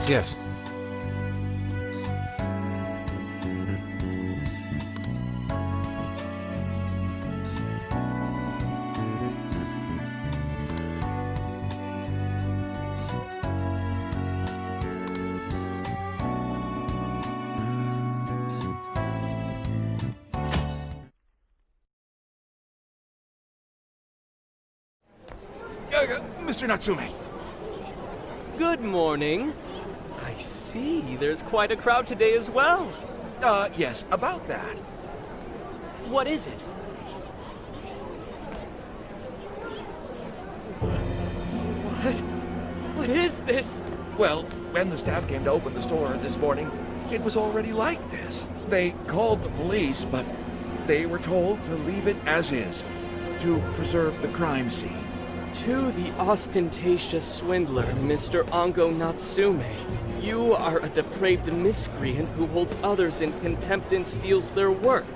Yes. Mr. Natsume. Good morning. I see, there's quite a crowd today as well. Yes, about that. What is it? What is this? Well, when the staff came to open the store this morning, it was already like this. They called the police, but they were told to leave it as is, to preserve the crime scene. To the ostentatious swindler, Mr. Ango Natsume. You are a depraved miscreant who holds others in contempt and steals their work,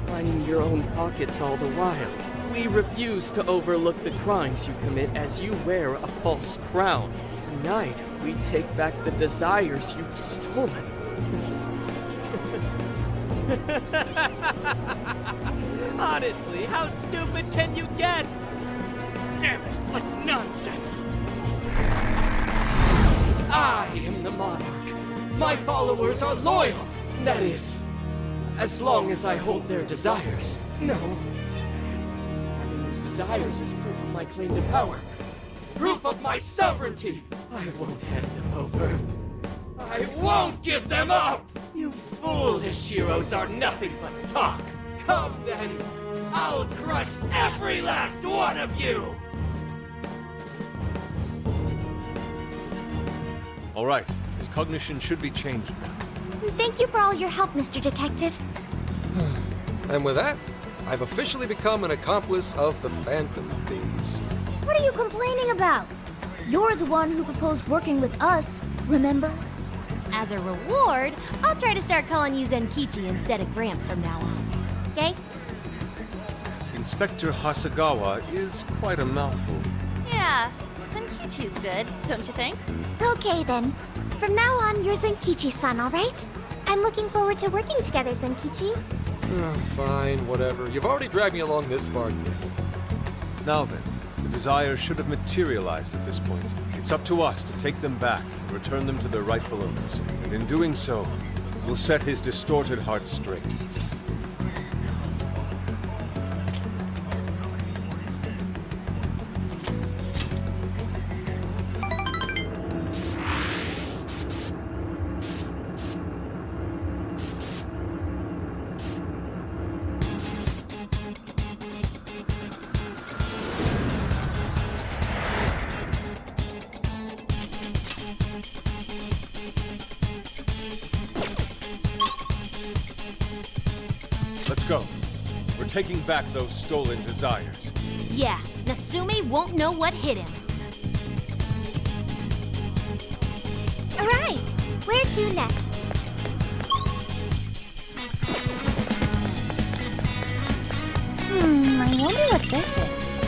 lining your own pockets all the while. We refuse to overlook the crimes you commit as you wear a false crown. Tonight, we take back the desires you've stolen. Honestly, how stupid can you get? Damn it, what nonsense! I am the monarch. My followers are loyal. That is, as long as I hold their desires. No. Having those desires is proof of my claim to power. Proof of my sovereignty. I won't hand them over. I won't give them up! You foolish heroes are nothing but talk. Come then, I'll crush every last one of you! All right. His cognition should be changed now. Thank you for all your help, Mr. Detective. And with that, I've officially become an accomplice of the Phantom Thieves. What are you complaining about? You're the one who proposed working with us, remember? As a reward, I'll try to start calling you Zenkichi instead of Gramps from now on. Okay? Inspector Hasagawa is quite a mouthful. Yeah, Zenkichi's good, don't you think? Okay then. From now on, you're Zenkichi-san, alright? I'm looking forward to working together, Zenkichi. Fine, whatever. You've already dragged me along this far. Now then, the desires should have materialized at this point. It's up to us to take them back and return them to their rightful owners. And in doing so, we'll set his distorted heart straight. Let's go. We're taking back those stolen desires. Yeah, Natsume won't know what hit him. Alright, where to next? I wonder what this is.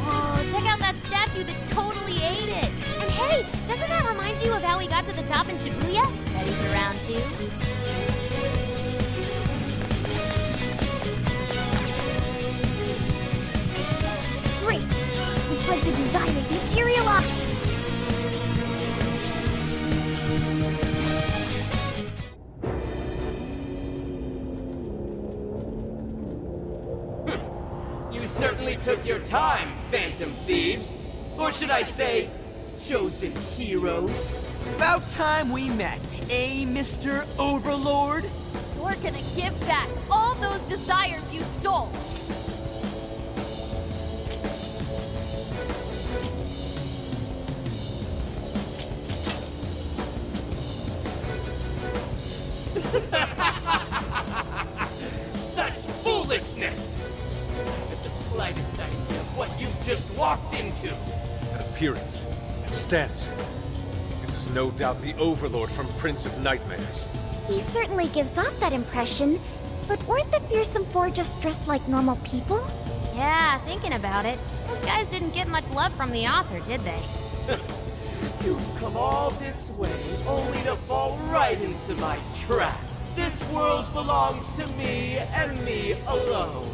Oh, check out that statue that totally ate it. And hey, doesn't that remind you of how we got to the top in Shibuya? Ready for round 2? Great! Looks like the desires materialize! You certainly took your time, Phantom Thieves. Or should I say, chosen heroes. About time we met, eh, Mr. Overlord? You're gonna give back all those desires you stole! Such foolishness! Not the slightest idea of what you've just walked into. That appearance, that stance. This is no doubt the Overlord from Prince of Nightmares. He certainly gives off that impression, but weren't the fearsome four just dressed like normal people? Yeah, thinking about it, those guys didn't get much love from the author, did they? You've come all this way only to fall right into my trap. This world belongs to me and me alone.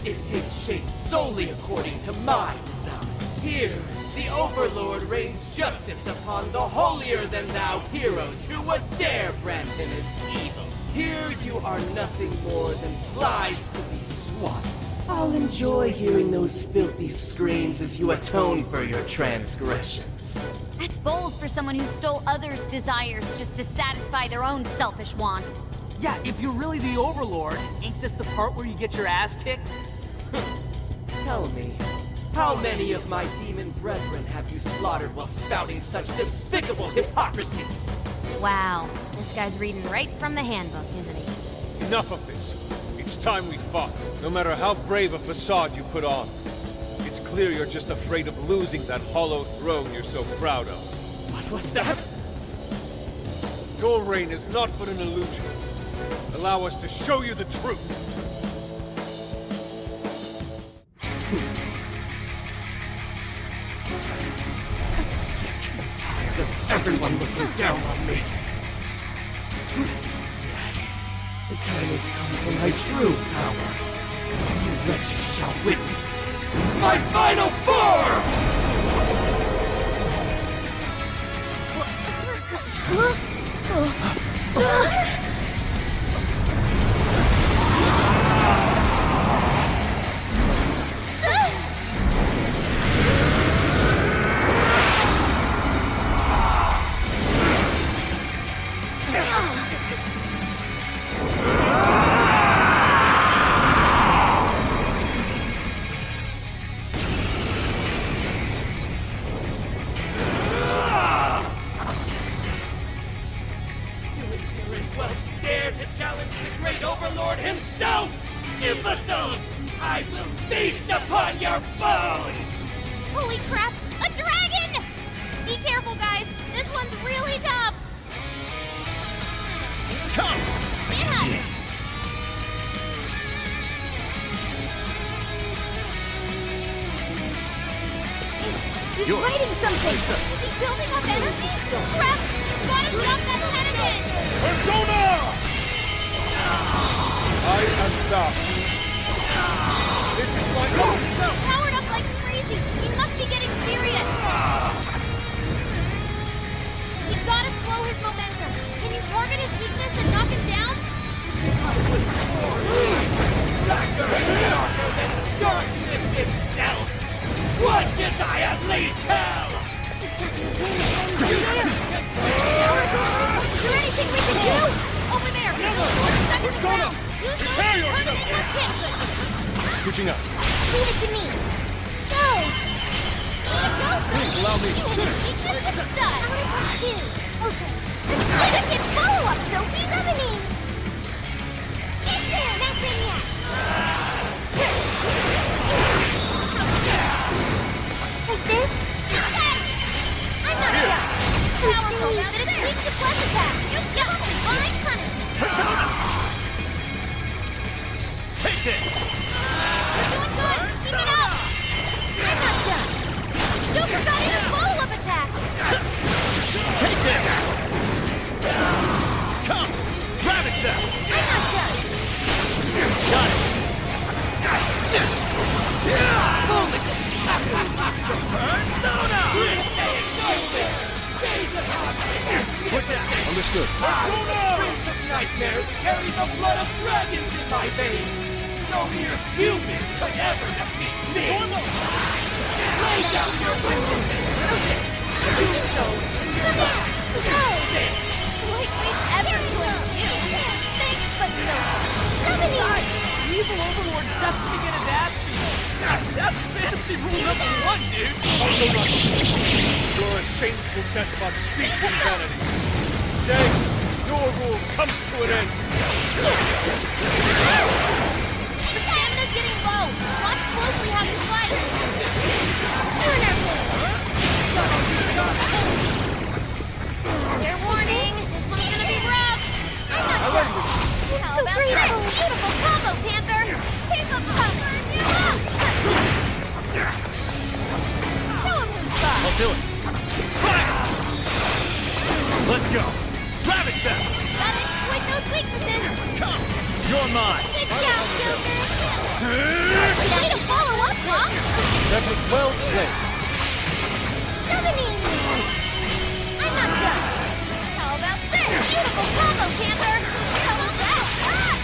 It takes shape solely according to my design. Here, the Overlord rains justice upon the holier-than-thou heroes who would dare brand him as evil. Here you are nothing more than flies to be swatted. I'll enjoy hearing those filthy screams as you atone for your transgressions. That's bold for someone who stole others' desires just to satisfy their own selfish wants. Yeah, if you're really the Overlord, ain't this the part where you get your ass kicked? Tell me, how many of my demon brethren have you slaughtered while spouting such despicable hypocrisies? Wow, this guy's reading right from the handbook, isn't he? Enough of this. It's time we fought. No matter how brave a facade you put on, it's clear you're just afraid of losing that hollow throne you're so proud of. What was that? Your reign is not but an illusion. Allow us to show you the truth. I'm sick and tired of everyone looking down on me. Yes, the time has come for my true power. You wretches shall witness my final form! Dare to challenge the great Overlord himself! Imbeciles! I will feast upon your bones! Holy crap! A dragon! Be careful, guys. This one's really tough. Come! Yeah. He's writing something. Is he building up energy? Crap! Gotta stop that cannon! Persona! I am thou. This is my own self. Powered up like crazy. He must be getting serious. He's gotta slow his momentum. Can you target his weakness and knock him down? I was born blacker and darker than darkness itself! Watch as I unleash hell! He's got the Is there anything we can do? Over there! Stuck in the ground! Use those permanent kicks! Switching up. Leave it to me! Go! Go, Please allow me. You hit his weakness and stuff! I'm gonna talk too. Okay. Let's check his follow-up, Sophie's opening! Get there! That's it, yeah! Like this? I'm not done! Powerful, now that it's weak to plus attack! You give him divine punishment! Take it! You're doing good! Keep it up! I'm not done! Joker got in a follow-up attack! Take it! Come! Ravage them! I'm not done! Got it! Persona! Switch out. Understood. Prince of Nightmares carry the blood of dragons in my veins! No mere human could ever defeat me! Lay down your weapons and do so now! Lightweight everyone! Thanks, but no! Summoning! Evil Overlord's destined to get his ass beat. That's fantasy rule number 1, dude. You're a shameful despot speak humanity. Today, your rule comes to an end. The stamina's getting low! Watch closely how you fight! Fair warning! This one's gonna be rough! I'm not done! So great! Beautiful combo, Panther! Pick up cover! Show him some fun! I'll do it. Let's go! Rabbit Cell! Gotta exploit those weaknesses! Come! You're mine! Good job, Joker! Way to follow up, Hawk! That was well played. Summoning! I'm not done! How about this? Beautiful combo, Panther! How about that? Ah!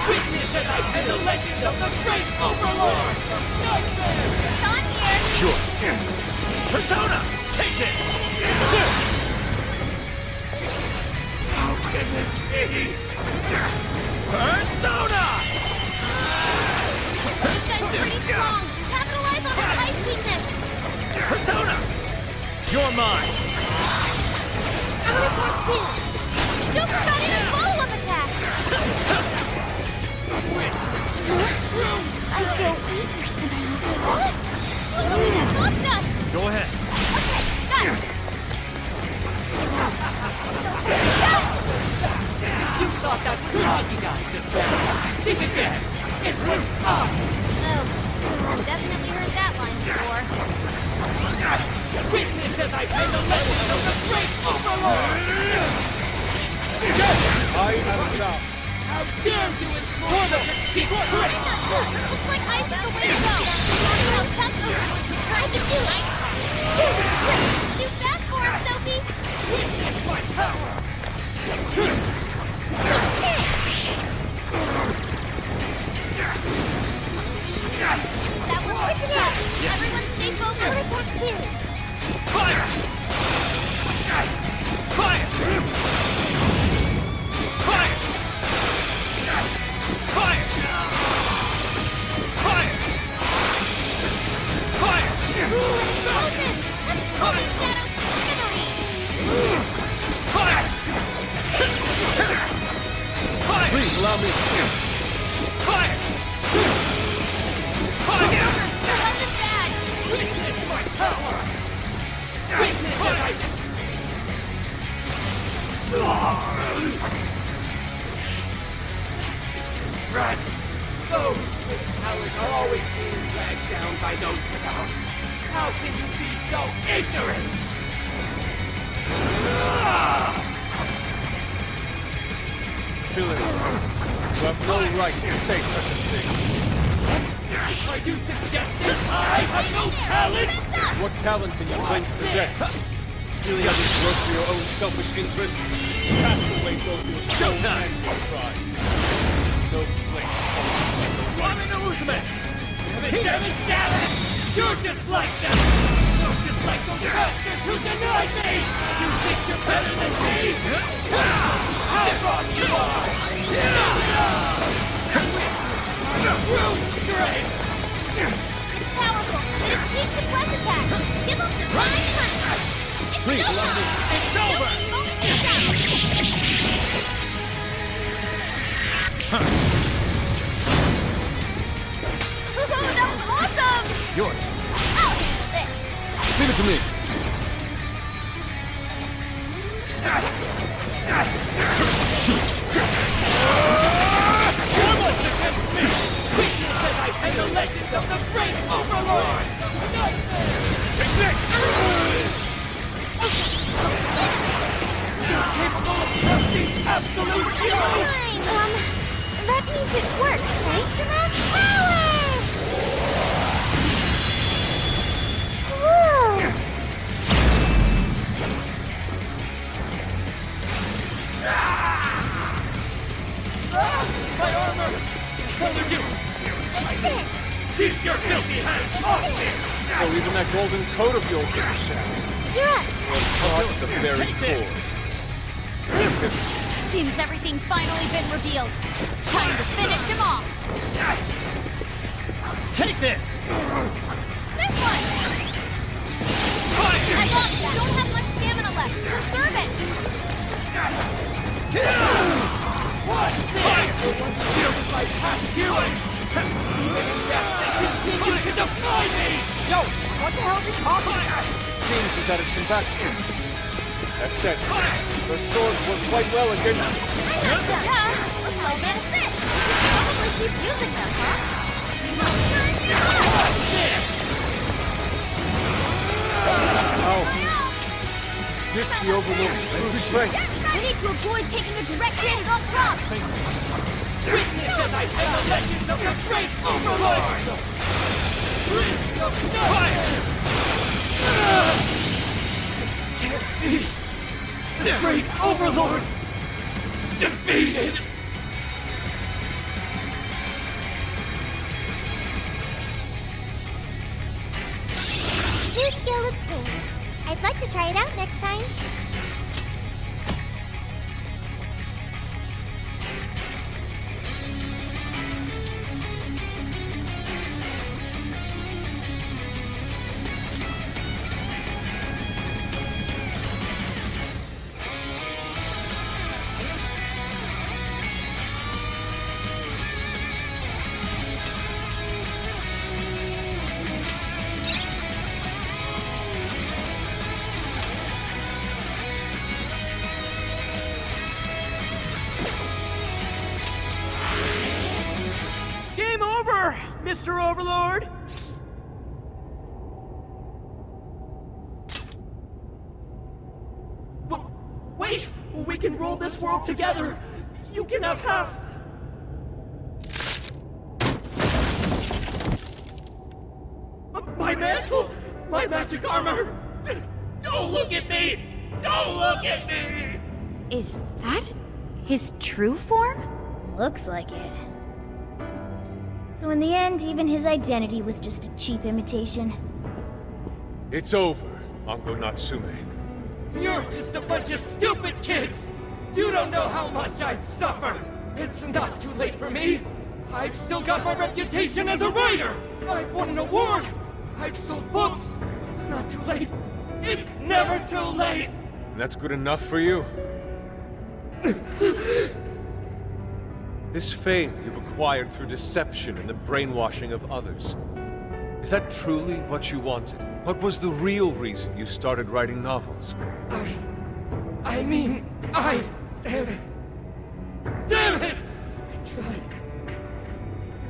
Witness as I pin the legends of the great Overlord! Nightmare! It's on here! Sure. Persona! Take it! How can this be? Persona! This guy's pretty strong! Capitalize on his ice weakness! Persona! You're mine! I'm gonna attack too! Joker got in a follow-up attack! I feel weaker somehow. What? Blocked us! Go ahead. Okay, got it! You thought that was Rocky guy just now. Think again. It was I. Oh, I've definitely heard that line before. Witness as I pin the legends of the great Overlord! I am down. How dare you inform the critique great! Looks like ice is the way to go. How tough Overlord can try to do it. Too fast for us, Sophie. Witness my power! That was for today. Everyone stay focused. I'm gonna attack too. Fire! Fire! Fire! Fire! Fire! Fire! Focus! Let's go, Shadow! Fire! Fire! Please allow me. Fire! Fire! Your health is bad. Witness my power! Witness as I... Rats! Those with powers are always being dragged down by those without. How can you be so ignorant? Villain, you have no right to say such a thing. Are you suggesting I have no talent? What talent can you claim to possess? Stealing others' work for your own selfish interests? Cast away both your soul and your pride. No place. I'm an illusionist! Damn it! You're just like them! You're just like those bastards who denied me! You think you're better than me? How wrong you are! Brute strength! It's powerful, but it's weak to bless attacks. Give up to blind punch. It's Please allow me. It's over! That was awesome! Yours. Oh, this. Leave it to me. And the legends of the great Overlord! Take this! You're capable of crushing absolute zero! Fine, that means it worked, right? Ultimate power! Whoa! My armor! Color you! Keep your filthy hands off me! Oh, even that golden coat of yours is shattered. You're up! Caught the very core. Seems everything's finally been revealed. Time to finish him off. Take this! This one! I lost you! Don't have much stamina left. Conserve it! What? Fire! Once filled with my past heroes! Even in death, they continue to defy me! Yo, what the hell's he talking about? Seems you've got some backstory. That said, your swords work quite well against me. Yeah, looks like that's it. We should probably keep using them, huh? This! Oh, This the Overlord's true strength. We need to avoid taking a direct hit at all costs! Witness as I tell the legends of the great Overlord! Prince of Fire! Can't be! The great Overlord! Defeated! New skill obtained. I'd like to try it out next time. Game over, Mr. Overlord! Wait! We can rule this world together! You can have half! My mantle! My magic armor! Don't look at me! Don't look at me! Is that his true form? Looks like it. So in the end, even his identity was just a cheap imitation. It's over, Ango Natsume. You're just a bunch of stupid kids! You don't know how much I've suffered! It's not too late for me! I've still got my reputation as a writer! I've won an award! I've sold books! It's not too late! It's never too late! And that's good enough for you? This fame you've acquired through deception and the brainwashing of others. Is that truly what you wanted? What was the real reason you started writing novels? Damn it! Damn it! I tried.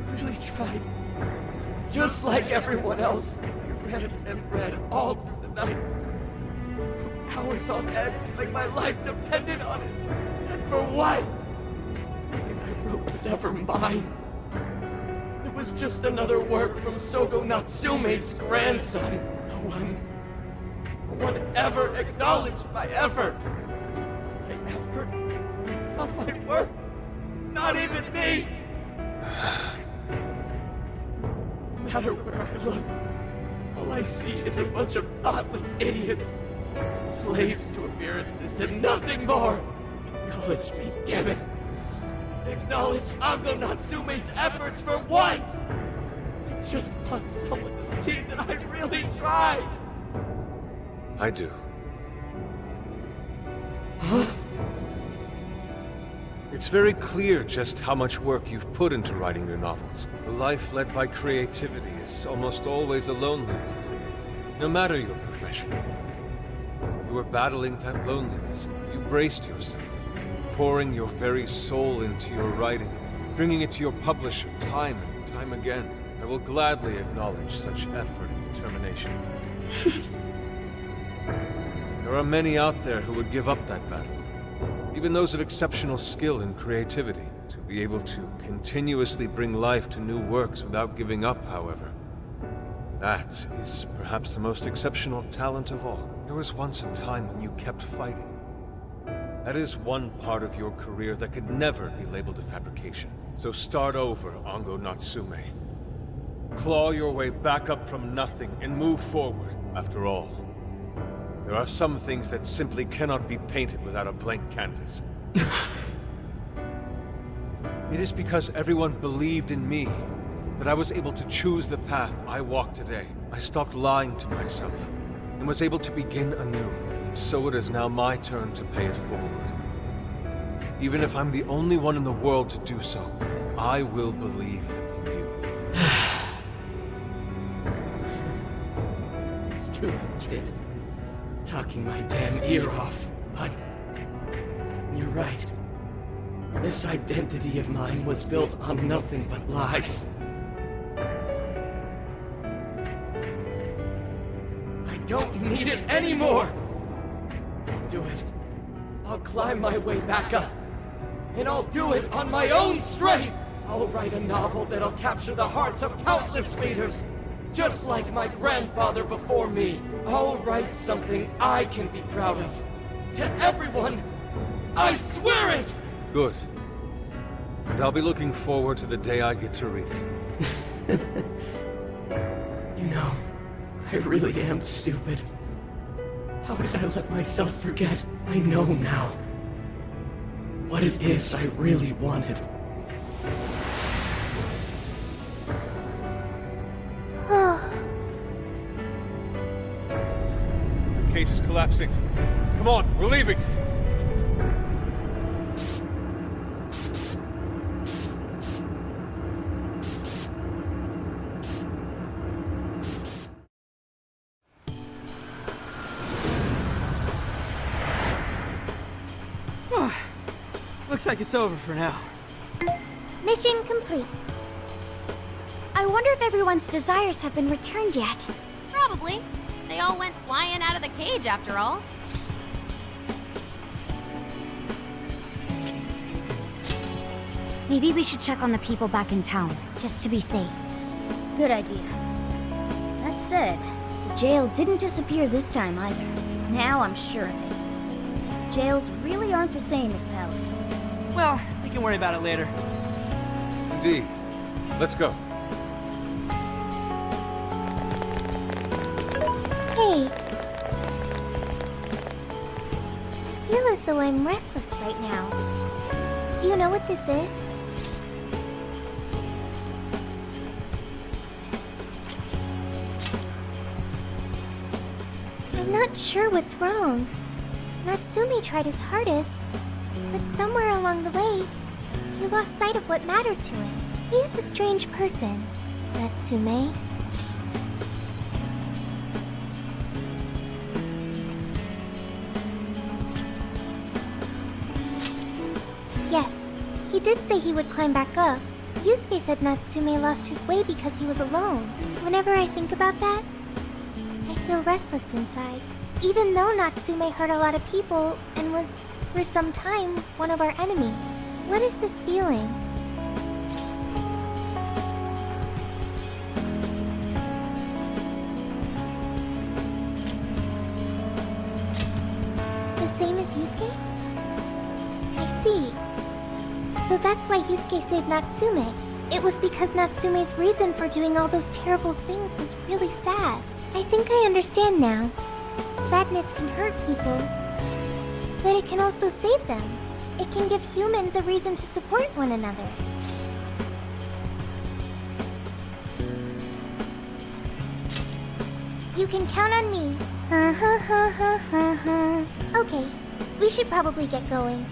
I really tried. Just like everyone else, I read and read all through the night. Hours on end, like my life depended on it. And for what? Nothing I wrote was ever mine. It was just another work from Sogo Natsume's grandson. No one ever acknowledged my effort. My effort? Not my work. Not even me. No matter where I look, all I see is a bunch of thoughtless idiots. Slaves to appearances and nothing more. Acknowledge me, damn it. Acknowledge Ango Natsume's efforts for once! I just want someone to see that I really tried! I do. Huh? It's very clear just how much work you've put into writing your novels. A life led by creativity is almost always a lonely one, no matter your profession. You were battling that loneliness. You braced yourself, pouring your very soul into your writing, bringing it to your publisher time and time again. I will gladly acknowledge such effort and determination. There are many out there who would give up that battle. Even those of exceptional skill and creativity. To be able to continuously bring life to new works without giving up, however. That is perhaps the most exceptional talent of all. There was once a time when you kept fighting. That is one part of your career that could never be labeled a fabrication. So start over, Ango Natsume. Claw your way back up from nothing and move forward. After all, there are some things that simply cannot be painted without a blank canvas. It is because everyone believed in me that I was able to choose the path I walk today. I stopped lying to myself and was able to begin anew. And so it is now my turn to pay it forward. Even if I'm the only one in the world to do so, I will believe in you. Stupid kid. Talking my damn ear off. But you're right. This identity of mine was built on nothing but lies. I don't need it anymore! I'll do it. I'll climb my way back up. And I'll do it on my own strength! I'll write a novel that'll capture the hearts of countless readers, just like my grandfather before me. I'll write something I can be proud of. To everyone, I swear it! Good. And I'll be looking forward to the day I get to read it. You know, I really am stupid. How did I let myself forget? I know now what it is I really wanted. The cage is collapsing. Come on, we're leaving! Looks like it's over for now. Mission complete. I wonder if everyone's desires have been returned yet. Probably. They all went flying out of the cage after all. Maybe we should check on the people back in town, just to be safe. Good idea. That said, the jail didn't disappear this time either. Now I'm sure of it. Jails really aren't the same as palaces. Well, we can worry about it later. Indeed. Let's go. Hey. I feel as though I'm restless right now. Do you know what this is? I'm not sure what's wrong. Natsume tried his hardest, but somewhere along the way, he lost sight of what mattered to him. He is a strange person, Natsume. Yes, he did say he would climb back up. Yusuke said Natsume lost his way because he was alone. Whenever I think about that, I feel restless inside. Even though Natsume hurt a lot of people and was, for some time, one of our enemies. What is this feeling? The same as Yusuke? I see. So that's why Yusuke saved Natsume. It was because Natsume's reason for doing all those terrible things was really sad. I think I understand now. Sadness can hurt people, but it can also save them. It can give humans a reason to support one another. You can count on me. Okay, we should probably get going.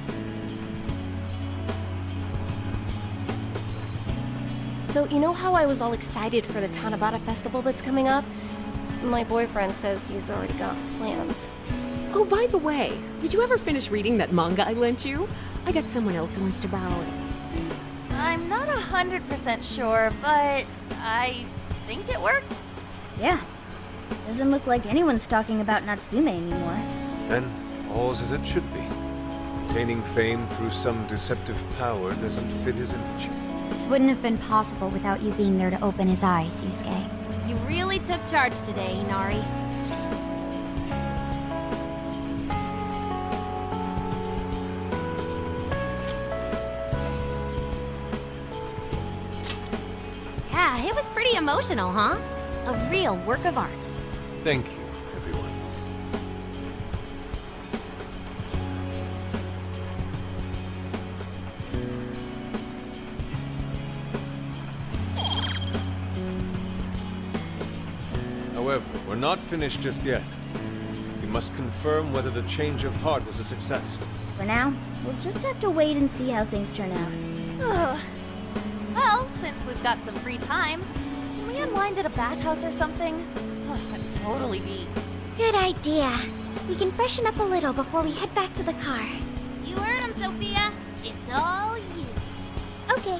So, you know how I was all excited for the Tanabata festival that's coming up? My boyfriend says he's already got plans. Oh, by the way, did you ever finish reading that manga I lent you? I got someone else who wants to borrow it. I'm not 100% sure, but I think it worked. Yeah. Doesn't look like anyone's talking about Natsume anymore. Then, all's as it should be. Attaining fame through some deceptive power doesn't fit his image. This wouldn't have been possible without you being there to open his eyes, Yusuke. You really took charge today, Inari. Yeah, it was pretty emotional, huh? A real work of art. Thank you, everyone. However, we're not finished just yet. We must confirm whether the change of heart was a success. For now, we'll just have to wait and see how things turn out. Well, since we've got some free time, can we unwind at a bathhouse or something? That'd totally be. Good idea. We can freshen up a little before we head back to the car. You heard him, Sophia. It's all you. Okay,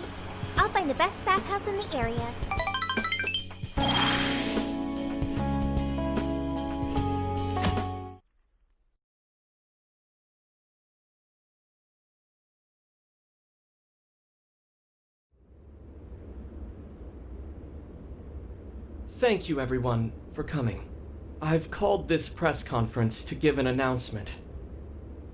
I'll find the best bathhouse in the area. Thank you, everyone, for coming. I've called this press conference to give an announcement,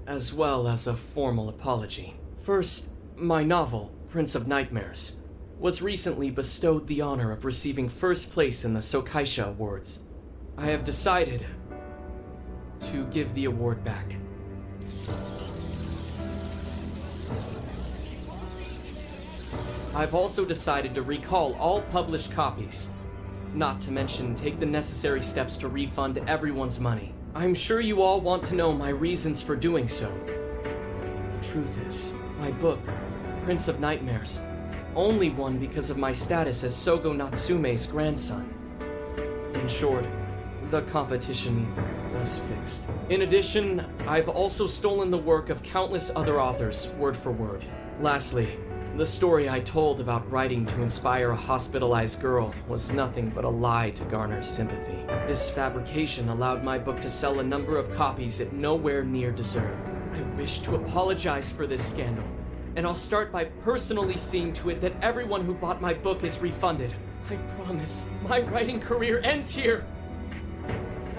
as well as a formal apology. First, my novel, Prince of Nightmares, was recently bestowed the honor of receiving first place in the Sokaisha Awards. I have decided to give the award back. I've also decided to recall all published copies, not to mention take the necessary steps to refund everyone's money. I'm sure you all want to know my reasons for doing so. The truth is, my book, Prince of Nightmares, only won because of my status as Sogo Natsume's grandson. In short, the competition was fixed. In addition, I've also stolen the work of countless other authors, word for word. Lastly, the story I told about writing to inspire a hospitalized girl was nothing but a lie to garner sympathy. This fabrication allowed my book to sell a number of copies it nowhere near deserved. I wish to apologize for this scandal, and I'll start by personally seeing to it that everyone who bought my book is refunded. I promise, my writing career ends here.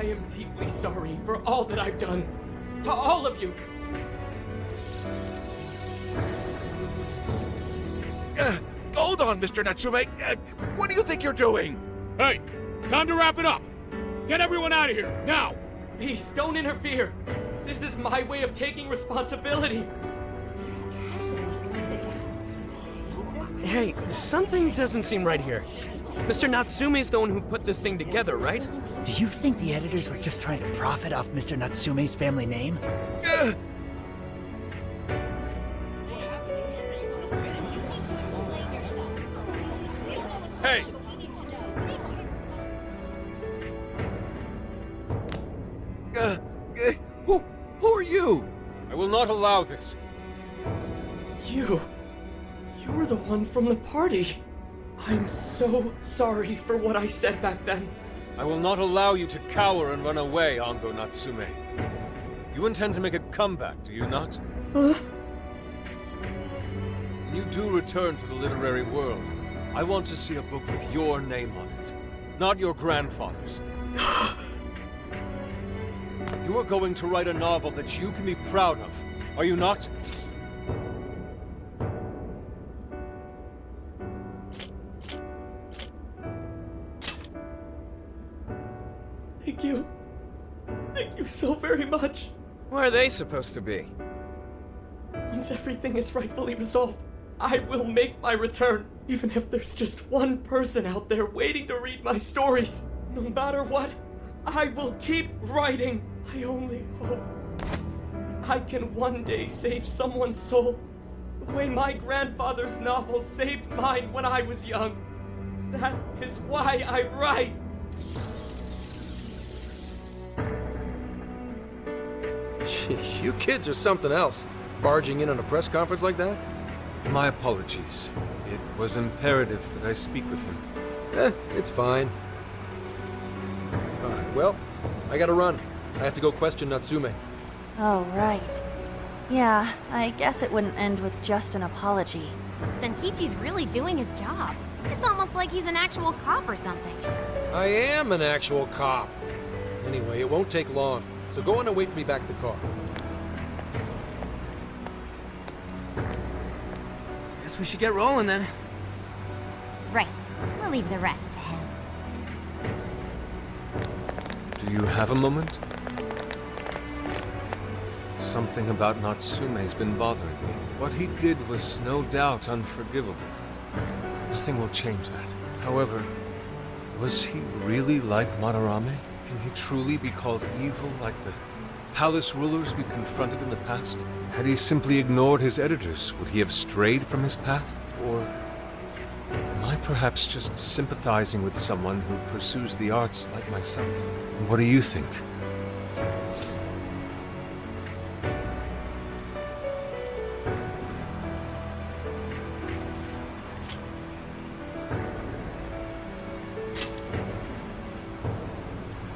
I am deeply sorry for all that I've done. To all of you. Hold on, Mr. Natsume. What do you think you're doing? Hey, time to wrap it up. Get everyone out of here, now! Please, don't interfere. This is my way of taking responsibility. Hey, something doesn't seem right here. Mr. Natsume's the one who put this thing together, right? Do you think the editors were just trying to profit off Mr. Natsume's family name? Hey! Who are you? I will not allow this. You're the one from the party. I'm so sorry for what I said back then. I will not allow you to cower and run away, Ango Natsume. You intend to make a comeback, do you not? When you do return to the literary world, I want to see a book with your name on it, not your grandfather's. You are going to write a novel that you can be proud of, are you not? Thank you. Thank you so very much. Where are they supposed to be? Once everything is rightfully resolved, I will make my return, even if there's just one person out there waiting to read my stories. No matter what, I will keep writing. I only hope I can one day save someone's soul the way my grandfather's novel saved mine when I was young. That is why I write. Sheesh, you kids are something else. Barging in on a press conference like that? My apologies. It was imperative that I speak with him. It's fine. Alright, well, I gotta run. I have to go question Natsume. Oh, right. Yeah, I guess it wouldn't end with just an apology. Senkichi's really doing his job. It's almost like he's an actual cop or something. I am an actual cop. Anyway, it won't take long, so go on and wait for me back at the car. Guess we should get rolling then. Right. We'll leave the rest to him. Do you have a moment? Something about Natsume's been bothering me. What he did was no doubt unforgivable. Nothing will change that. However, was he really like Madarame? Can he truly be called evil like the palace rulers we confronted in the past? Had he simply ignored his editors, would he have strayed from his path? Or am I perhaps just sympathizing with someone who pursues the arts like myself? What do you think?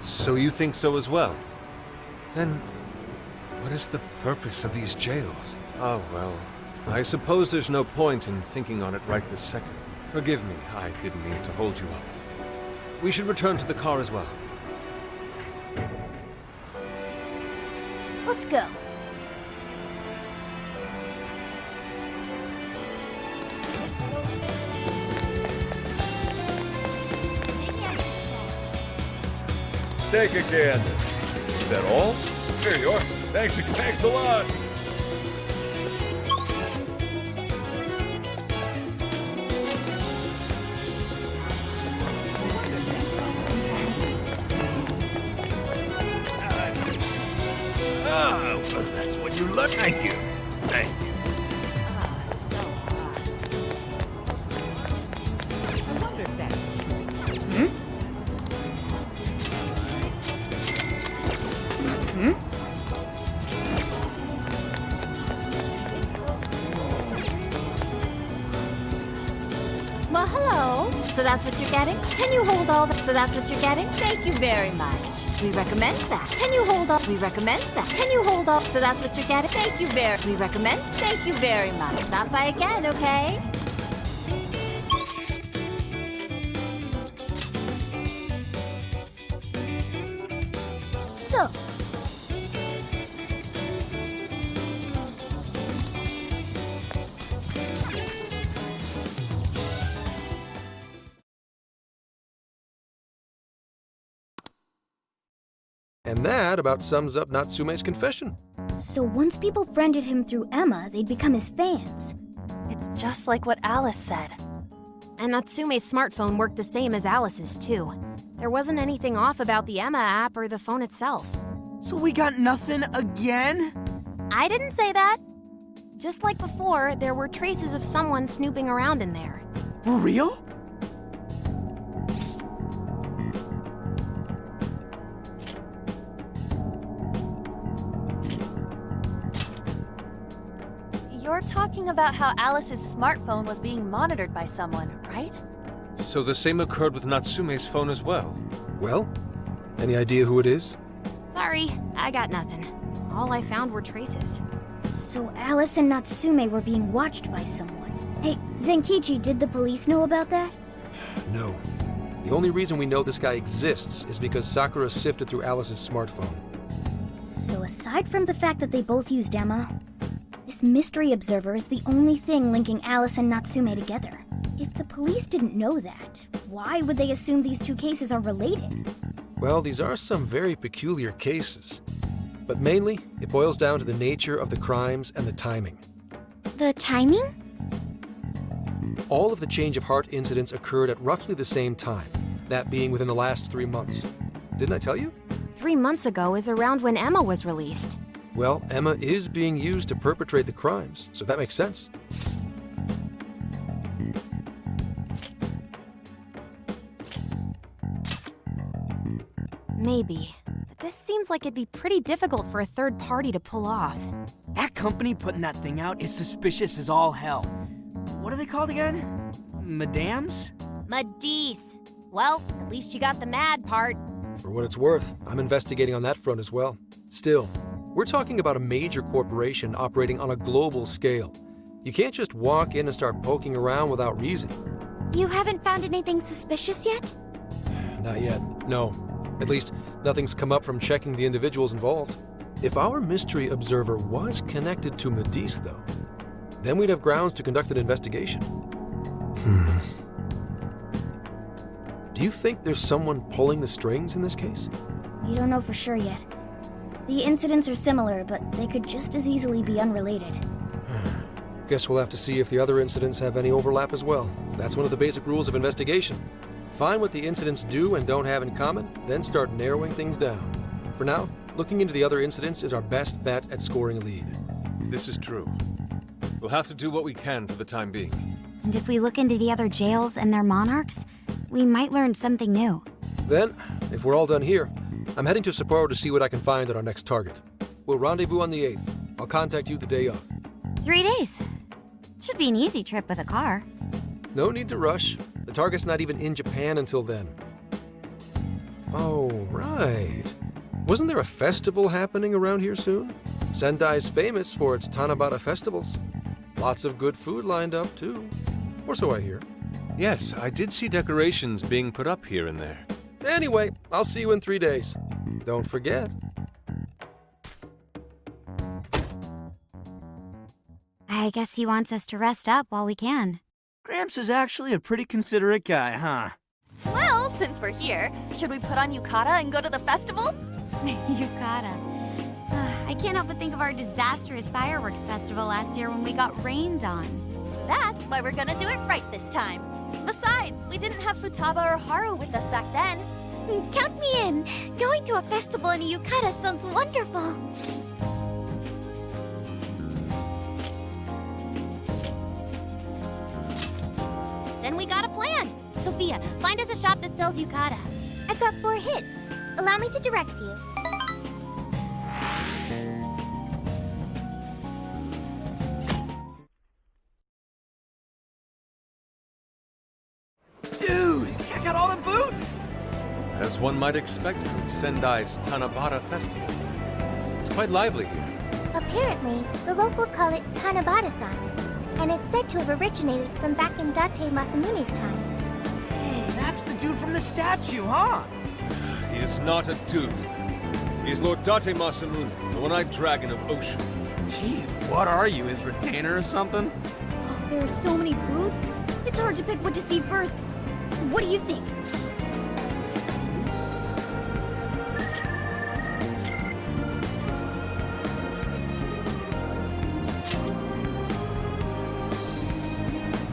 So you think so as well? Then, what is the purpose of these jails? Oh, well, I suppose there's no point in thinking on it right this second. Forgive me, I didn't mean to hold you up. We should return to the car as well. Let's go. Take a gander. Is that all? Here you are. Thanks a lot. Ah, well, that's what you look. Thank you. Thank you. Well, hello. So that's what you're getting? Can you hold all that? So that's what you're getting? Thank you very much. We recommend that. Can you hold all? We recommend that. Can you hold all? So that's what you're getting? Thank you very. We recommend. Thank you very much. Stop by again, okay? So. And that about sums up Natsume's confession. So once people friended him through Emma, they'd become his fans. It's just like what Alice said. And Natsume's smartphone worked the same as Alice's, too. There wasn't anything off about the Emma app or the phone itself. So we got nothing again? I didn't say that. Just like before, there were traces of someone snooping around in there. For real? You're talking about how Alice's smartphone was being monitored by someone, right? So the same occurred with Natsume's phone as well. Well, any idea who it is? Sorry, I got nothing. All I found were traces. So Alice and Natsume were being watched by someone. Hey, Zenkichi, did the police know about that? No. The only reason we know this guy exists is because Sakura sifted through Alice's smartphone. So aside from the fact that they both used Emma, this mystery observer is the only thing linking Alice and Natsume together. If the police didn't know that, why would they assume these two cases are related? Well, these are some very peculiar cases. But mainly, it boils down to the nature of the crimes and the timing. The timing? All of the change of heart incidents occurred at roughly the same time, that being within the last 3 months. Didn't I tell you? 3 months ago is around when Emma was released. Well, Emma is being used to perpetrate the crimes, so that makes sense. Maybe. But this seems like it'd be pretty difficult for a third party to pull off. That company putting that thing out is suspicious as all hell. What are they called again? Madams? Madis. Well, at least you got the mad part. For what it's worth, I'm investigating on that front as well. Still, we're talking about a major corporation operating on a global scale. You can't just walk in and start poking around without reason. You haven't found anything suspicious yet? Not yet, no. At least, nothing's come up from checking the individuals involved. If our mystery observer was connected to Madis, though, then we'd have grounds to conduct an investigation. Do you think there's someone pulling the strings in this case? We don't know for sure yet. The incidents are similar, but they could just as easily be unrelated. Guess we'll have to see if the other incidents have any overlap as well. That's one of the basic rules of investigation. Find what the incidents do and don't have in common, then start narrowing things down. For now, looking into the other incidents is our best bet at scoring a lead. This is true. We'll have to do what we can for the time being. And if we look into the other jails and their monarchs, we might learn something new. Then, if we're all done here, I'm heading to Sapporo to see what I can find at our next target. We'll rendezvous on the 8th. I'll contact you the day of. 3 days. Should be an easy trip with a car. No need to rush. The target's not even in Japan until then. Oh, right. Wasn't there a festival happening around here soon? Sendai's famous for its Tanabata festivals. Lots of good food lined up, too. Or so I hear. Yes, I did see decorations being put up here and there. Anyway, I'll see you in 3 days. Don't forget. I guess he wants us to rest up while we can. Gramps is actually a pretty considerate guy, huh? Well, since we're here, should we put on yukata and go to the festival? Yukata. I can't help but think of our disastrous fireworks festival last year when we got rained on. That's why we're gonna do it right this time. Besides, we didn't have Futaba or Haru with us back then. Count me in! Going to a festival in a yukata sounds wonderful! Then we got a plan. Sophia, find us a shop that sells yukata. I've got 4 hits. Allow me to direct you. Dude, check out all the booths! As one might expect from Sendai's Tanabata festival. It's quite lively here. Apparently, the locals call it Tanabata-san, and it's said to have originated from back in Date Masamune's time. Hey, that's the dude from the statue, huh? He is not a dude. He is Lord Date Masamune, the one-eyed dragon of ocean. Jeez, what are you, his retainer or something? Oh, there are so many booths. It's hard to pick what to see first. What do you think?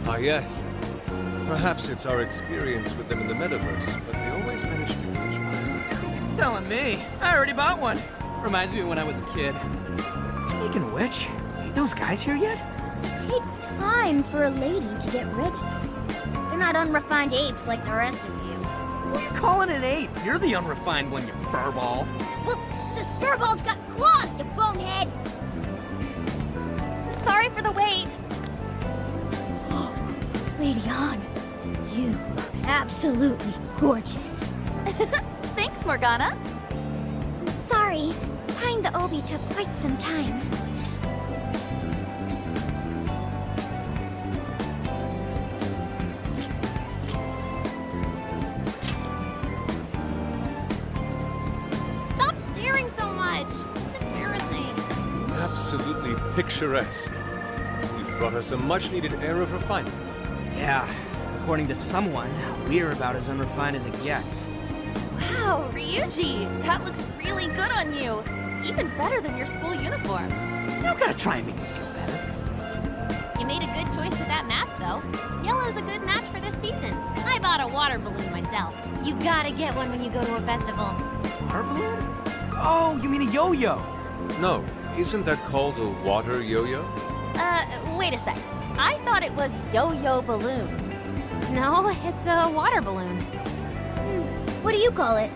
Ah, yes. Perhaps it's our experience with them in the metaverse, but they always manage to catch my eye. Telling me. I already bought one. Reminds me of when I was a kid. Speaking of which, ain't those guys here yet? It takes time for a lady to get ready. They're not unrefined apes like the rest of you. Who are you calling an ape? You're the unrefined one, you furball. Well, this furball's got claws, you bonehead! Sorry for the wait. Lady Han, you look absolutely gorgeous. Thanks, Morgana. Sorry, tying the obi took quite some time. Stop staring so much. It's embarrassing. Absolutely picturesque. You've brought us a much-needed air of refinement. Yeah, according to someone, we're about as unrefined as it gets. Wow, Ryuji, that looks really good on you. Even better than your school uniform. You don't gotta try and make me feel better. You made a good choice with that mask, though. Yellow's a good match for this season. I bought a water balloon myself. You gotta get one when you go to a festival. Water balloon? Oh, you mean a yo-yo? No, isn't that called a water yo-yo? Wait a sec. I thought it was yo-yo balloon. No, it's a water balloon. What do you call it?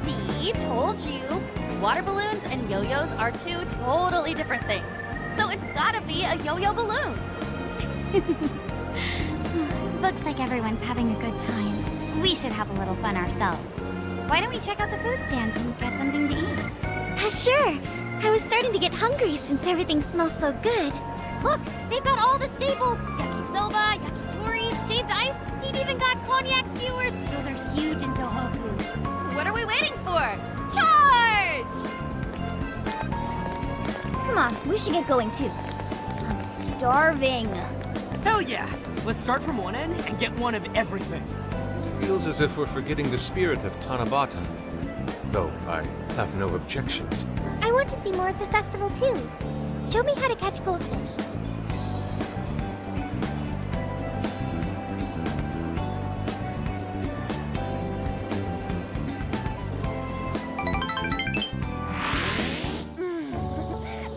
See, told you. Water balloons and yo-yos are 2 totally different things. So it's gotta be a yo-yo balloon. Looks like everyone's having a good time. We should have a little fun ourselves. Why don't we check out the food stands and get something to eat? Sure. I was starting to get hungry since everything smells so good. Look, they've got all the staples. Yakisoba, yakitori, shaved ice. They've even got cognac skewers. Those are huge in Tohoku. What are we waiting for? Charge! Come on, we should get going too. I'm starving. Hell yeah! Let's start from one end and get one of everything. Feels as if we're forgetting the spirit of Tanabata. Though I have no objections. I want to see more of the festival too. Show me how to catch goldfish.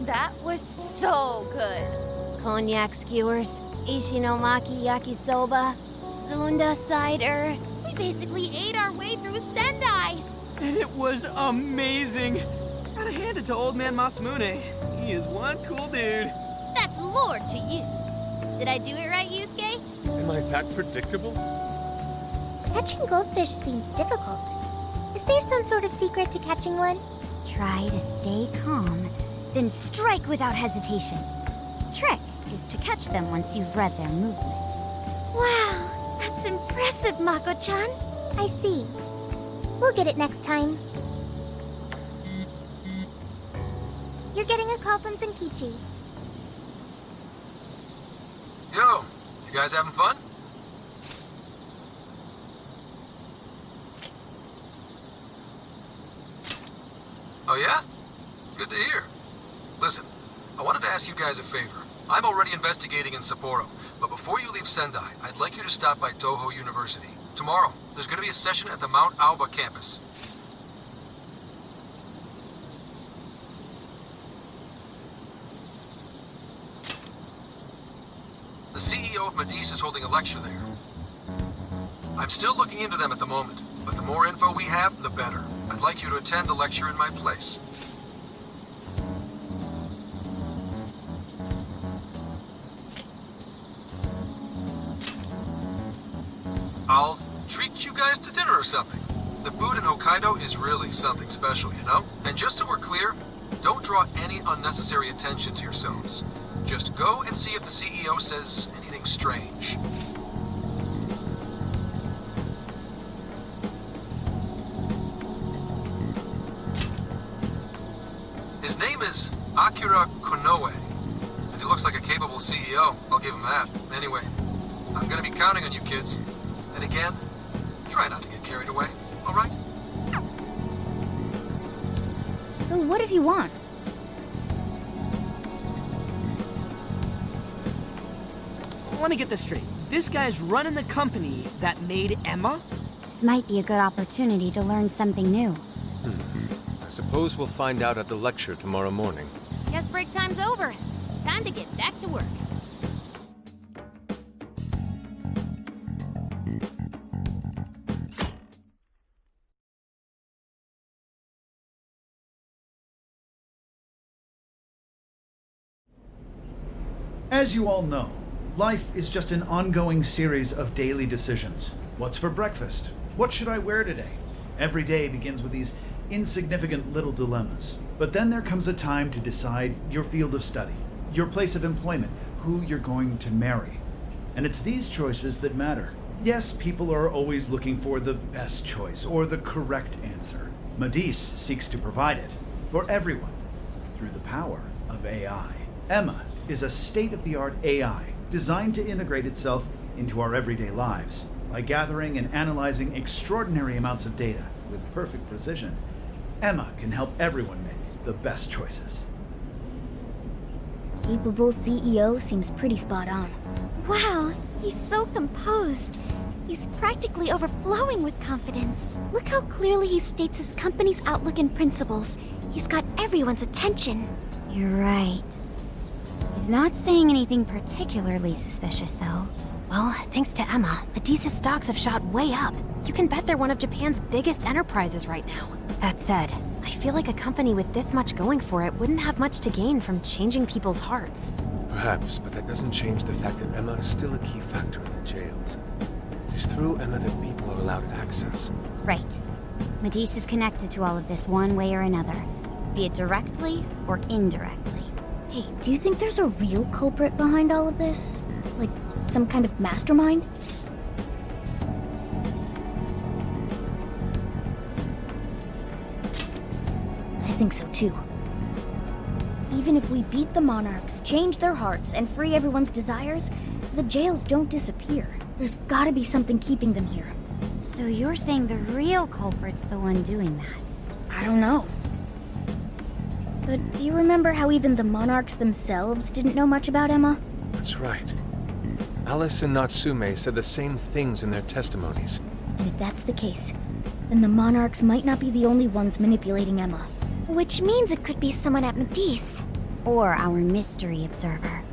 That was so good. Cognac skewers, ishinomaki yakisoba, zunda cider. We basically ate our way through Sendai. And it was amazing. Gotta hand it to old man Masamune. He is one cool dude. That's Lord to you. Did I do it right, Yusuke? Am I that predictable? Catching goldfish seems difficult. Is there some sort of secret to catching one? Try to stay calm, then strike without hesitation. Trick is to catch them once you've read their movements. Wow, that's impressive, Mako-chan. I see. We'll get it next time. You're getting a call from Zenkichi. Yo, you guys having fun? Oh yeah? Good to hear. Listen, I wanted to ask you guys a favor. I'm already investigating in Sapporo, but before you leave Sendai, I'd like you to stop by Toho University. Tomorrow, there's going to be a session at the Mount Aoba campus. The CEO of Medice is holding a lecture there. I'm still looking into them at the moment, but the more info we have, the better. I'd like you to attend the lecture in my place. I'll treat you guys to dinner or something. The food in Hokkaido is really something special, you know? And just so we're clear, don't draw any unnecessary attention to yourselves. Just go and see if the CEO says anything strange. His name is Akira Konoe, and he looks like a capable CEO. I'll give him that. Anyway, I'm gonna be counting on you kids. And again, try not to get carried away, all right? So what did he want? Let me get this straight. This guy's running the company that made Emma? This might be a good opportunity to learn something new. I suppose we'll find out at the lecture tomorrow morning. Guess break time's over. Time to get back to work. As you all know, life is just an ongoing series of daily decisions. What's for breakfast? What should I wear today? Every day begins with these insignificant little dilemmas. But then there comes a time to decide your field of study, your place of employment, who you're going to marry. And it's these choices that matter. Yes, people are always looking for the best choice or the correct answer. Medice seeks to provide it for everyone through the power of AI. Emma is a state-of-the-art AI designed to integrate itself into our everyday lives. By gathering and analyzing extraordinary amounts of data with perfect precision, Emma can help everyone make the best choices. Capable CEO seems pretty spot on. Wow, he's so composed. He's practically overflowing with confidence. Look how clearly he states his company's outlook and principles. He's got everyone's attention. You're right. He's not saying anything particularly suspicious, though. Well, thanks to Emma, Medice's stocks have shot way up. You can bet they're one of Japan's biggest enterprises right now. That said, I feel like a company with this much going for it wouldn't have much to gain from changing people's hearts. Perhaps, but that doesn't change the fact that Emma is still a key factor in the jails. It is through Emma that people are allowed access. Right. Medice is connected to all of this one way or another, be it directly or indirectly. Hey, do you think there's a real culprit behind all of this? Like, some kind of mastermind? I think so too. Even if we beat the monarchs, change their hearts, and free everyone's desires, the jails don't disappear. There's gotta be something keeping them here. So you're saying the real culprit's the one doing that? I don't know. But do you remember how even the monarchs themselves didn't know much about Emma? That's right. Alice and Natsume said the same things in their testimonies. And if that's the case, then the monarchs might not be the only ones manipulating Emma. Which means it could be someone at Medice. Or our mystery observer.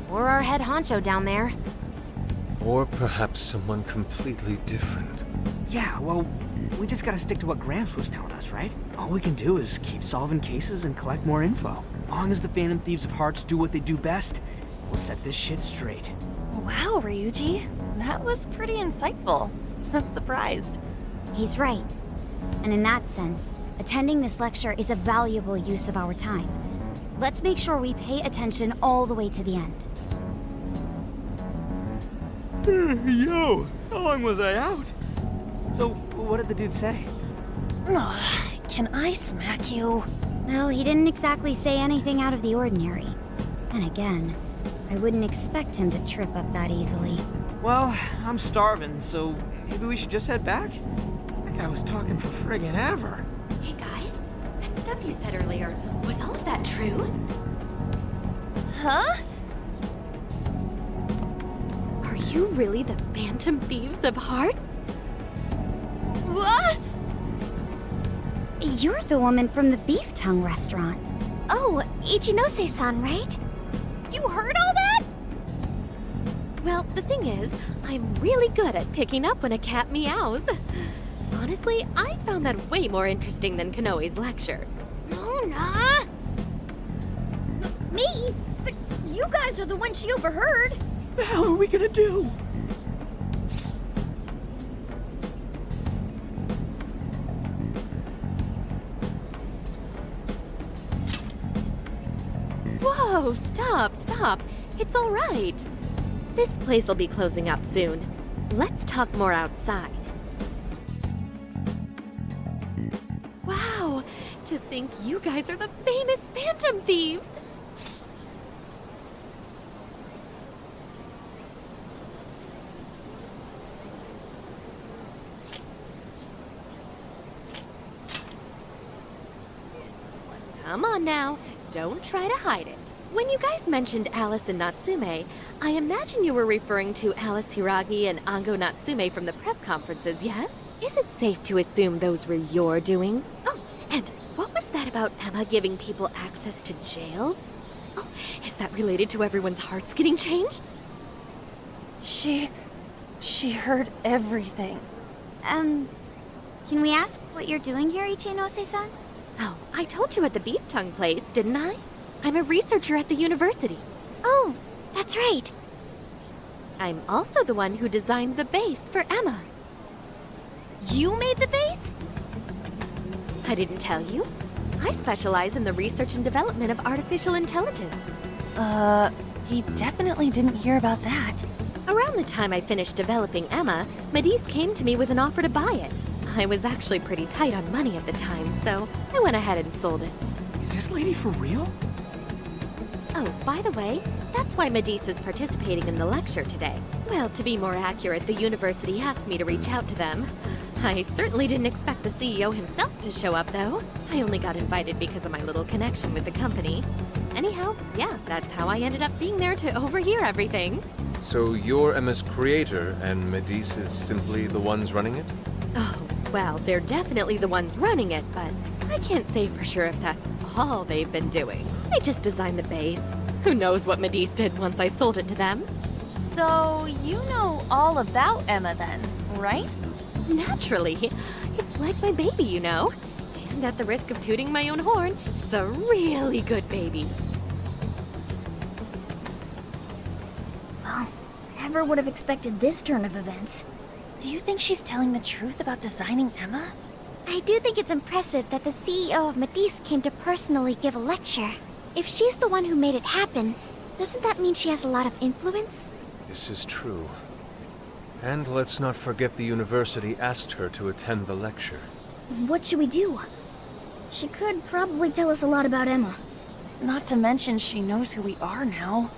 Or our head honcho down there. Or perhaps someone completely different. Yeah, well, we just gotta stick to what Gramps was telling us, right? All we can do is keep solving cases and collect more info. As long as the Phantom Thieves of Hearts do what they do best, we'll set this shit straight. Wow, Ryuji. That was pretty insightful. I'm surprised. He's right. And in that sense, attending this lecture is a valuable use of our time. Let's make sure we pay attention all the way to the end. Yo, how long was I out? So, what did the dude say? Can I smack you? Well, he didn't exactly say anything out of the ordinary. And again, I wouldn't expect him to trip up that easily. Well, I'm starving, so maybe we should just head back? That guy was talking for friggin' ever. Hey guys, that stuff you said earlier, was all of that true? Huh? Are you really the Phantom Thieves of Hearts? What? You're the woman from the Beef Tongue restaurant. Oh, Ichinose-san, right? You heard all that? Well, the thing is, I'm really good at picking up when a cat meows. Honestly, I found that way more interesting than Konoe's lecture. Mona! Me? But you guys are the ones she overheard. The hell are we gonna do? Whoa, stop. It's all right. This place will be closing up soon. Let's talk more outside. Wow, to think you guys are the famous Phantom Thieves. Come on now, don't try to hide it. When you guys mentioned Alice and Natsume, I imagine you were referring to Alice Hiragi and Ango Natsume from the press conferences, yes? Is it safe to assume those were your doing? Oh, and what was that about Emma giving people access to jails? Oh, is that related to everyone's hearts getting changed? She heard everything. Can we ask what you're doing here, Ichinose-san? Oh, I told you at the Beef Tongue place, didn't I? I'm a researcher at the university. Oh, that's right. I'm also the one who designed the base for Emma. You made the base? I didn't tell you. I specialize in the research and development of artificial intelligence. He definitely didn't hear about that. Around the time I finished developing Emma, Medis came to me with an offer to buy it. I was actually pretty tight on money at the time, so I went ahead and sold it. Is this lady for real? Oh, by the way, that's why Medis is participating in the lecture today. Well, to be more accurate, the university asked me to reach out to them. I certainly didn't expect the CEO himself to show up, though. I only got invited because of my little connection with the company. Anyhow, yeah, that's how I ended up being there to overhear everything. So you're Emma's creator, and Medis is simply the ones running it? Oh, well, they're definitely the ones running it, but I can't say for sure if that's all they've been doing. I just designed the base. Who knows what Medis did once I sold it to them? So, you know all about Emma then, right? Naturally. It's like my baby, you know. And at the risk of tooting my own horn, it's a really good baby. Well, never would have expected this turn of events. Do you think she's telling the truth about designing Emma? I do think it's impressive that the CEO of Medis came to personally give a lecture. If she's the one who made it happen, doesn't that mean she has a lot of influence? This is true. And let's not forget the university asked her to attend the lecture. What should we do? She could probably tell us a lot about Emma. Not to mention she knows who we are now.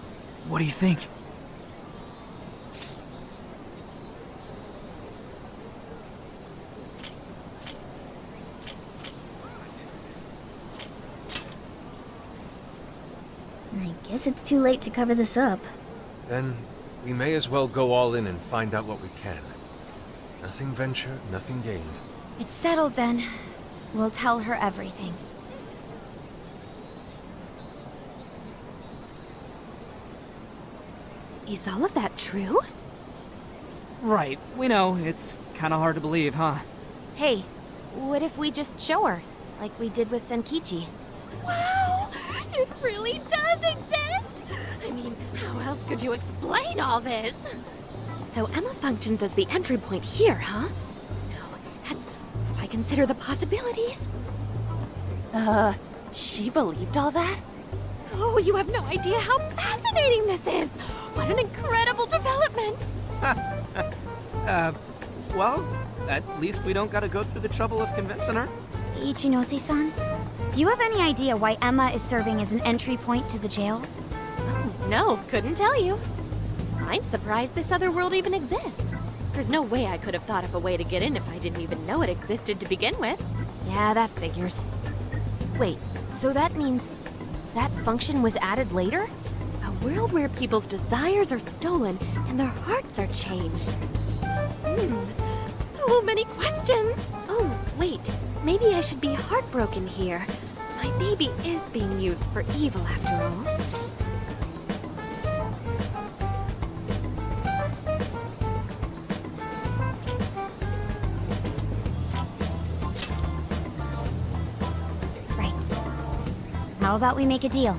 What do you think? I guess it's too late to cover this up. Then we may as well go all in and find out what we can. Nothing venture, nothing gain. It's settled then. We'll tell her everything. Is all of that true? Right, we know. It's kind of hard to believe, huh? Hey, what if we just show her, like we did with Senkichi? Wow! It really does exist! I mean, how else could you explain all this? So Emma functions as the entry point here, huh? No, that's... I consider the possibilities. She believed all that? Oh, you have no idea how fascinating this is! What an incredible development! Well, at least we don't gotta go through the trouble of convincing her. Ichinose-san, do you have any idea why Emma is serving as an entry point to the jails? Oh, no, couldn't tell you. I'm surprised this other world even exists. There's no way I could have thought of a way to get in if I didn't even know it existed to begin with. Yeah, that figures. Wait, so that means that function was added later? A world where people's desires are stolen and their hearts are changed. So many questions. Oh, wait. Maybe I should be heartbroken here. My baby is being used for evil after all. How about we make a deal?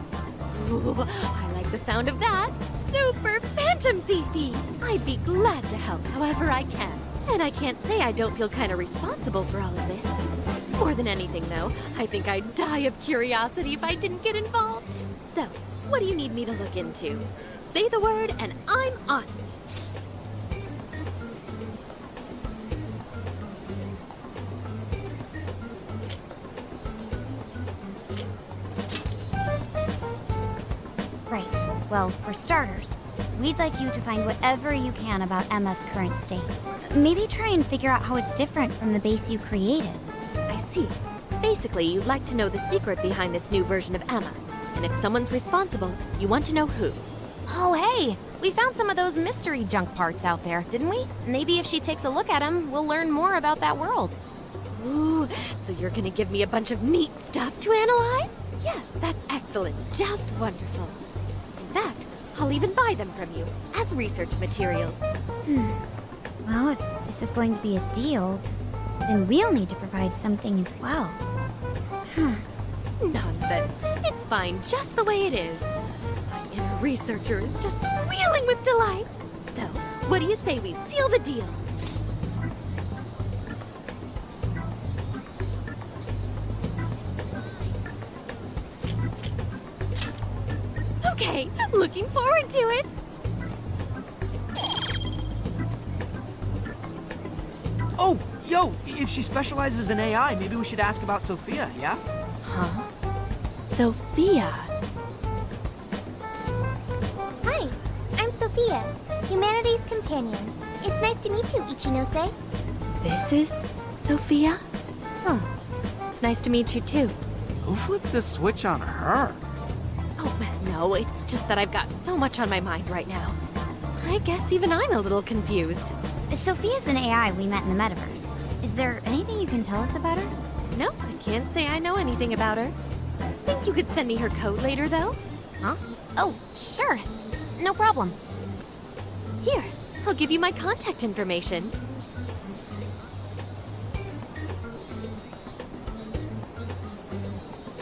Ooh, I like the sound of that. Super Phantom Thiefy! I'd be glad to help however I can. And I can't say I don't feel kind of responsible for all of this. More than anything, though, I think I'd die of curiosity if I didn't get involved. So, what do you need me to look into? Say the word and I'm on it. Right. Well, for starters, we'd like you to find whatever you can about Emma's current state. Maybe try and figure out how it's different from the base you created. I see. Basically, you'd like to know the secret behind this new version of Emma. And if someone's responsible, you want to know who. Oh, hey! We found some of those mystery junk parts out there, didn't we? Maybe if she takes a look at them, we'll learn more about that world. Ooh, so you're gonna give me a bunch of neat stuff to analyze? Yes, that's excellent. Just wonderful. In fact, I'll even buy them from you as research materials. Well, if this is going to be a deal, then we'll need to provide something as well. Nonsense. It's fine just the way it is. My inner researcher is just squealing with delight. So, what do you say we seal the deal? Okay, looking forward to it. Oh, yo, if she specializes in AI, maybe we should ask about Sophia, yeah? Huh? Sophia? Hi, I'm Sophia, Humanity's companion. It's nice to meet you, Ichinose. This is Sophia? Huh. It's nice to meet you too. Who flipped the switch on her? Oh, no, it's just that I've got so much on my mind right now. I guess even I'm a little confused. Sophia's an AI we met in the metaverse. Is there anything you can tell us about her? No, I can't say I know anything about her. Think you could send me her code later, though? Huh? Oh, sure. No problem. Here, I'll give you my contact information.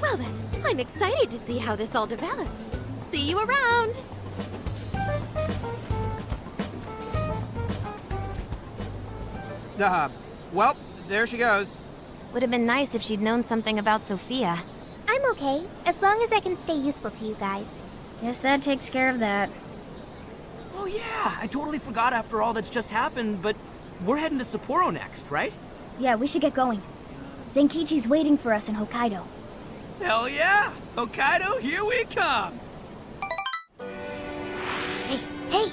Well then, I'm excited to see how this all develops. See you around! Well, there she goes. Would have been nice if she'd known something about Sophia. I'm okay, as long as I can stay useful to you guys. Guess that takes care of that. Oh yeah, I totally forgot after all that's just happened, but we're heading to Sapporo next, right? Yeah, we should get going. Zenkichi's waiting for us in Hokkaido. Hell yeah! Hokkaido, here we come! Hey,